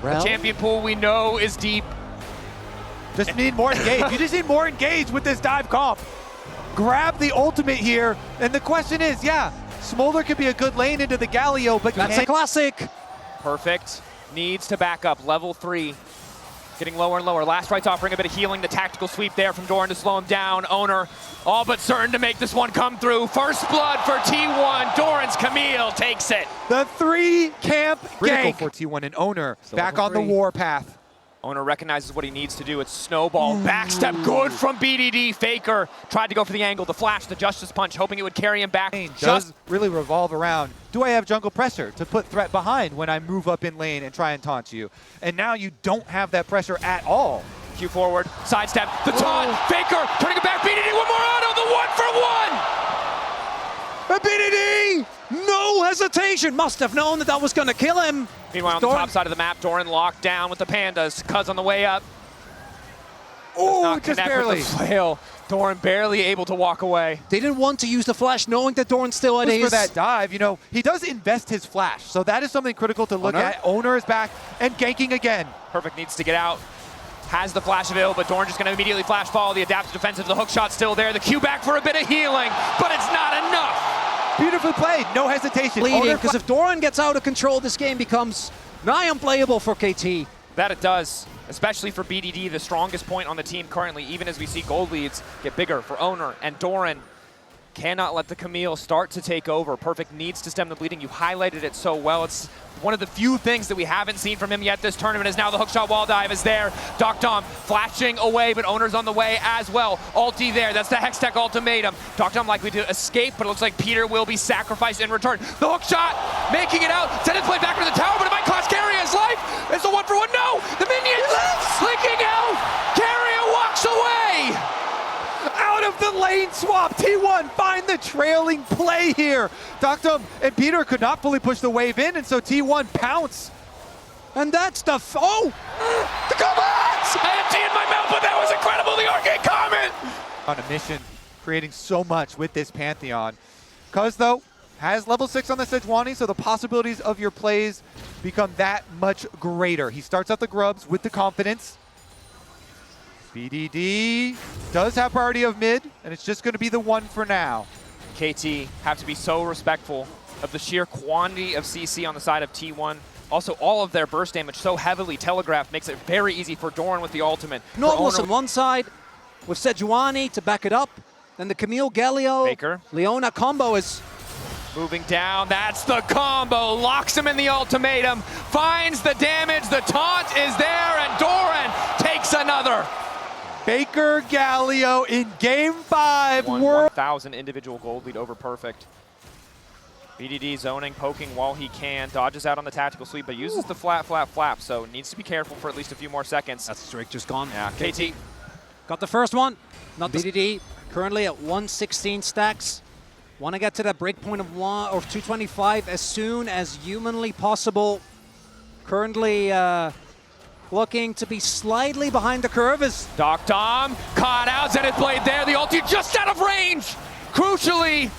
The champion pool we know is deep. Just need more engage. You just need more engage with this dive comp. Grab the ultimate here, and the question is, yeah, Smolder could be a good lane into the Galio, but that's a classic. Perfect. Needs to back up. Level 3. Getting lower and lower. Last Right's offering a bit of healing. The tactical sweep there from Doran to slow him down. Owner all but certain to make this one come through. First blood for T1. Doran's Camille takes it. The 3 camp Critical gank for T1 and Owner so back on the warpath. Owner recognizes what he needs to do. It's snowball. Backstep good from BDD. Faker tried to go for the angle, the flash, the justice punch, hoping it would carry him back. Does really revolve around, do I have jungle pressure to put threat behind when I move up in lane and try and taunt you? And now you don't have that pressure at all. Q forward, sidestep, the taunt, Faker turning it back, BDD, one more auto, the 1-for-1! And BDD, no hesitation, must have known that that was gonna kill him. Meanwhile, on the top side of the map, Doran locked down with the pandas. Cuz on the way up. Oh, just barely. With the flail. Doran barely able to walk away. They didn't want to use the flash, knowing that Doran's still at ace. For that dive, you know, he does invest his flash, so that is something critical to look at. Owner is back and ganking again. Perfect needs to get out. Has the flash available, but Doran just going to immediately flash follow. The adaptive defensive, the hook shot still there. The Q back for a bit of healing, but it's not enough. Beautifully played, no hesitation. Leading, because if Doran gets out of control, this game becomes nigh unplayable for KT. That it does, especially for BDD, the strongest point on the team currently, even as we see gold leads get bigger for Owner, and Doran cannot let the Camille start to take over. Perfect needs to stem the bleeding. You highlighted it so well. It's one of the few things that we haven't seen from him yet this tournament is now the hookshot wall dive is there. Dom flashing away, but Owner's on the way as well. Ulti there, that's the Hextech ultimatum. Dom likely to escape, but it looks like Peter will be sacrificed in return. The hookshot, making it out, send it play back to the tower, but it might cost Carrier his life. It's a 1-for-1, no! The minions flicking out! Carrier walks away! Out of the lane swap, T1 find the trailing play here. Dom and Peter could not fully push the wave in, and so T1 pounce. And that's the the comments! I have tea in my mouth, but that was incredible, the arcade comment! On a mission, creating so much with this Pantheon. Cuz though, has level 6 on the Sejuani, so the possibilities of your plays become that much greater. He starts out the grubs with the confidence. BDD does have priority of mid, and it's just going to be the 1 for now. KT have to be so respectful of the sheer quantity of CC on the side of T1. Also, all of their burst damage so heavily telegraphed makes it very easy for Doran with the ultimate. Nautilus on one side with Sejuani to back it up. Then the Camille Galio Baker. Leona combo is moving down. That's the combo. Locks him in the ultimatum. Finds the damage. The taunt is there, and Doran takes another. Baker Galio in Game 5. 1,000 individual gold lead over Perfect. BDD zoning, poking while he can. Dodges out on the tactical sweep, but uses the flap, so needs to be careful for at least a few more seconds. That's Drake just gone. Yeah, KT. Got the first one. Not BDD, currently at 116 stacks. Want to get to that break point of 225 as soon as humanly possible. Currently looking to be slightly behind the curve as Dom caught out, Zenith Blade there, the ulti just out of range! Crucially!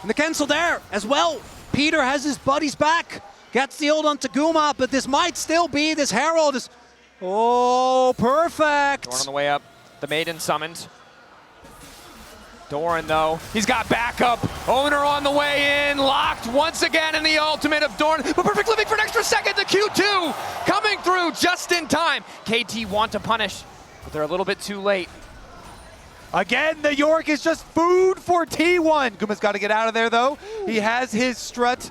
And the cancel there as well. Peter has his buddies back. Gets the ult onto Guma, but this might still be this Herald. Oh, perfect! Doran on the way up. The Maiden summoned. Doran, though, he's got backup. Owner on the way in, locked once again in the ultimate of Doran, but Perfect living for an extra second. The Q2 coming through just in time. KT want to punish, but they're a little bit too late. Again, the York is just food for T1. Guma's got to get out of there, though. He has his strut.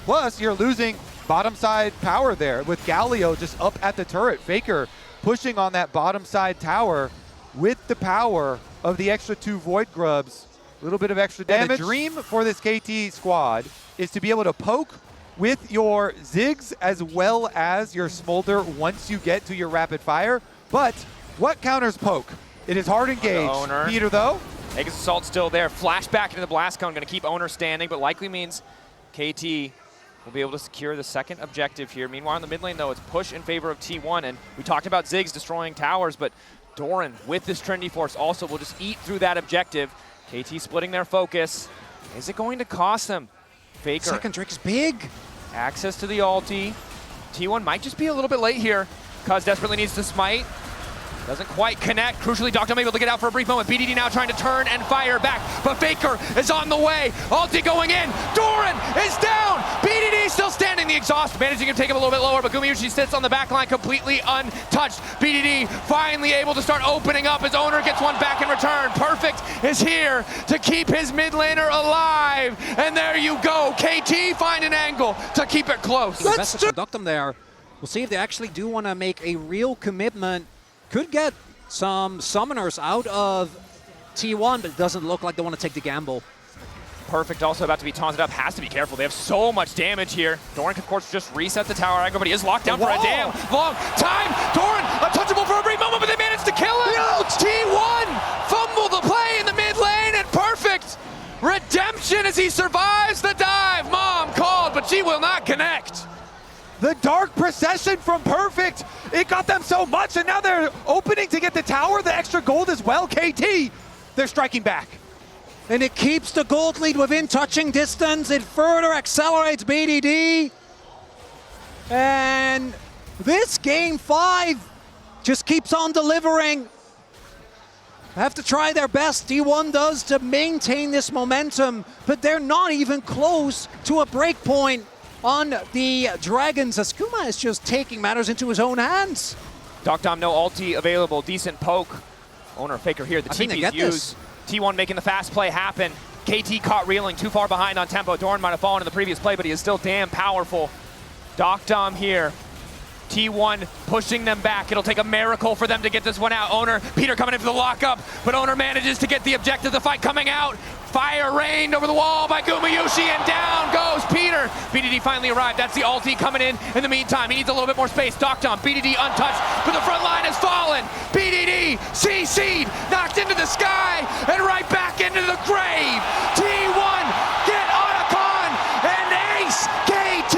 Plus, you're losing bottom side power there with Galio just up at the turret. Faker pushing on that bottom side tower with the power of the extra 2 Void Grubs. A little bit of extra damage. And the dream for this KT squad is to be able to poke with your Ziggs as well as your Smolder once you get to your rapid fire. But what counters poke? It is hard engaged. Peter, though. Aegis Assault still there. Flashback into the Blast Cone. Going to keep Owner standing, but likely means KT will be able to secure the second objective here. Meanwhile, in the mid lane, though, it's push in favor of T1. And we talked about Ziggs destroying towers, but Doran with this Trinity Force also will just eat through that objective. KT splitting their focus. Is it going to cost them? Faker. Second Drake is big. Access to the ulti. T1 might just be a little bit late here. Cuz desperately needs to smite. Doesn't quite connect. Crucially, Doctom able to get out for a brief moment. BDD now trying to turn and fire back, but Faker is on the way. Ulti going in. Doran is down. BDD still standing. The exhaust managing to take him a little bit lower, but Gumayushi sits on the back line completely untouched. BDD finally able to start opening up. His owner gets one back in return. Perfect is here to keep his mid laner alive. And there you go. KT find an angle to keep it close. Let's do Doctom there. We'll see if they actually do want to make a real commitment. Could get some summoners out of T1, but it doesn't look like they want to take the gamble. Perfect also about to be taunted up. Has to be careful. They have so much damage here. Doran, of course, just reset the tower angle, but he is locked down for a damn long time. Doran, untouchable for a brief moment, but they managed to kill him. T1 fumbled the play in the mid lane, and perfect redemption as he survives the dive. Mom called, but she will not connect. The dark procession from Perfect, it got them so much, and now they're opening to get the tower, the extra gold as well. KT, they're striking back. And it keeps the gold lead within touching distance. It further accelerates BDD. And this game 5 just keeps on delivering. Have to try their best, T1 does, to maintain this momentum, but they're not even close to a break point on the Dragons, as Kuma is just taking matters into his own hands. Doctom, no ulti available. Decent poke. Owner Faker here. The TP's used. T1 making the fast play happen. KT caught reeling, too far behind on tempo. Doran might have fallen in the previous play, but he is still damn powerful. Doctom here. T1 pushing them back. It'll take a miracle for them to get this one out. Owner, Peter coming in for the lockup, but Owner manages to get the objective, the fight coming out. Fire rained over the wall by Gumayushi, and down goes Peter. BDD finally arrived. That's the ulti coming in the meantime. He needs a little bit more space. Doctom, BDD untouched, but the front line has fallen. BDD, CC'd, knocked into the sky, and right back into the grave. T1, get Otacon, and ace KT.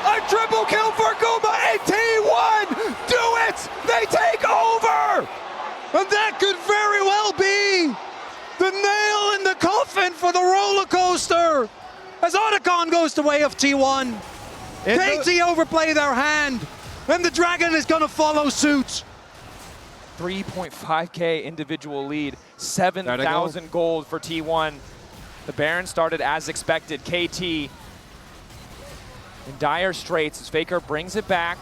A triple kill for Guma, and T1 do it! They take over! And that could very well be the nail in the coffin for the roller coaster, as Otacon goes the way of T1. KT overplay their hand, and the Dragon is going to follow suit. 3.5k individual lead, 7,000 gold for T1. The Baron started as expected. KT in dire straits as Faker brings it back.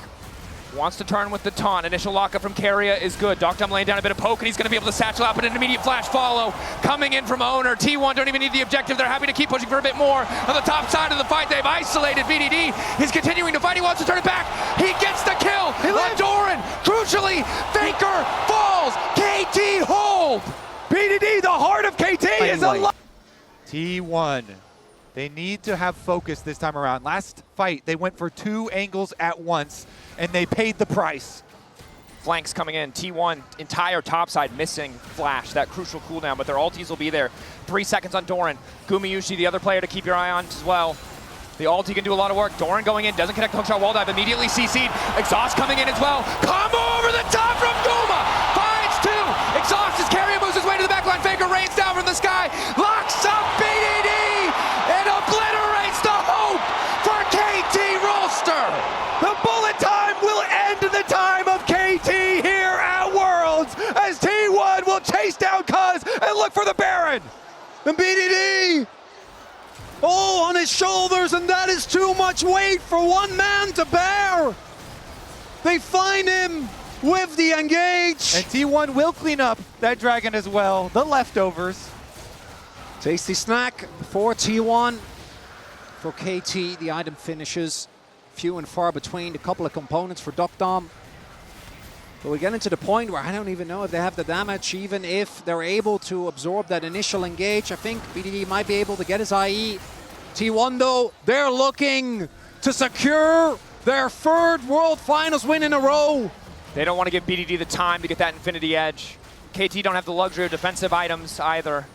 Wants to turn with the taunt. Initial lockup from Keria is good. Doctom laying down a bit of poke, and he's going to be able to satchel out, but an immediate flash follow coming in from Owner. T1 don't even need the objective. They're happy to keep pushing for a bit more. On the top side of the fight, they've isolated BDD. He's continuing to fight. He wants to turn it back. He gets the kill. Doran, crucially, Faker falls. KT hold. BDD, the heart of KT, is alive. T1. They need to have focus this time around. Last fight, they went for 2 angles at once, and they paid the price. Flanks coming in. T1, entire topside missing flash, that crucial cooldown, but their ultis will be there. 3 seconds on Doran. Gumayushi, the other player to keep your eye on as well. The ulti can do a lot of work. Doran going in, doesn't connect, hookshot, wall dive, immediately CC'd. Exhaust coming in as well. Combo over the top from Guma. Finds 2. Exhaust as Keria moves his way to the backline. Faker rains down from the sky. Locks up BDD and obliterates the hope for KT Rolster. The bullet time will end the time of KT here at Worlds, as T1 will chase down Cuz and look for the Baron. And BDD, on his shoulders, and that is too much weight for one man to bear. They find him with the engage. And T1 will clean up that Dragon as well, the leftovers. Tasty snack for T1. For KT, the item finishes few and far between. A couple of components for Doctom. But we're getting to the point where I don't even know if they have the damage, even if they're able to absorb that initial engage. I think BDD might be able to get his IE. T1 though, they're looking to secure their 3rd World Finals win in a row. They don't want to give BDD the time to get that Infinity Edge. KT don't have the luxury of defensive items either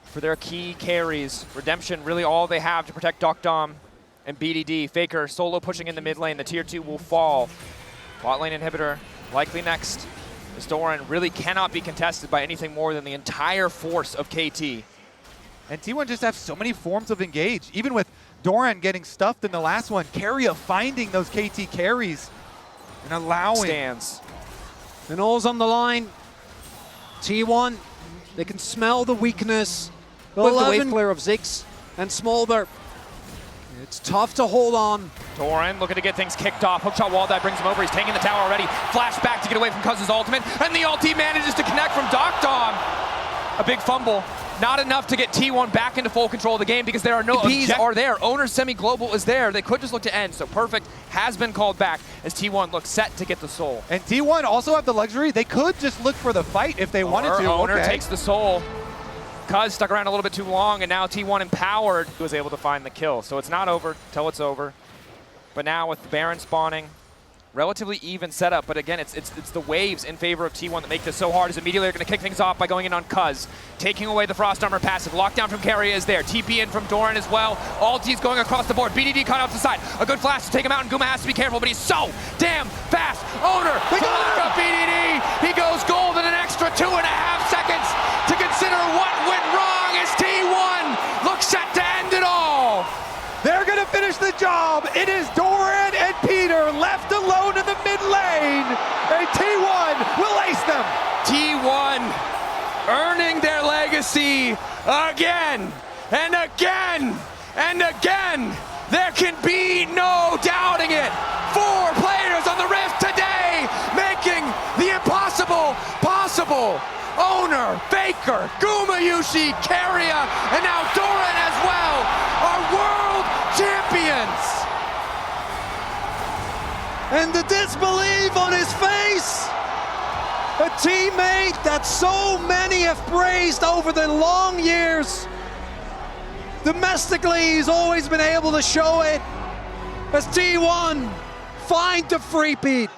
for their key carries. Redemption, really all they have to protect Doctom and BDD. Faker solo pushing in the mid lane. The tier 2 will fall. Bot lane inhibitor likely next. This Doran really cannot be contested by anything more than the entire force of KT. And T1 just have so many forms of engage. Even with Doran getting stuffed in the last one. Keria finding those KT carries and allowing. Stands. And all's on the line. T1, they can smell the weakness with the wave clear of Ziggs and Smolder. It's tough to hold on. Doran looking to get things kicked off. Hookshot wall dive brings him over. He's taking the tower already. Flash back to get away from Cuz's ultimate. And the ulti manages to connect from Dog. A big fumble. Not enough to get T1 back into full control of the game because there are no Bs are there. Owner semi-global is there. They could just look to end. So perfect has been called back as T1 looks set to get the soul. And T1 also have the luxury. They could just look for the fight if they wanted to. Owner takes the soul. Cuz stuck around a little bit too long, and now T1 empowered was able to find the kill. So it's not over till it's over. But now with the Baron spawning, relatively even setup, but again, it's the waves in favor of T1 that make this so hard. Is immediately they're going to kick things off by going in on Cuz, taking away the Frost Armor passive. Lockdown from Keria is there. TP in from Doran as well. Ulti's going across the board. BDD cut off the side. A good flash to take him out, and Guma has to be careful, but he's so damn fast. Owner, up BDD. He goes gold in an extra 2.5 seconds to consider what went wrong as T1 looks set to end it all. They're going to finish the job. It is Doran and Peter left alone in the mid lane. And T1 will ace them. T1 earning their legacy again and again and again. There can be no doubting it. 4 players on the Rift today making the impossible possible. Owner, Faker, Gumayushi, Keria, and now Doran as well are world champions. And the disbelief on his face. A teammate that so many have praised over the long years. Domestically, he's always been able to show it as T1 find the free beat.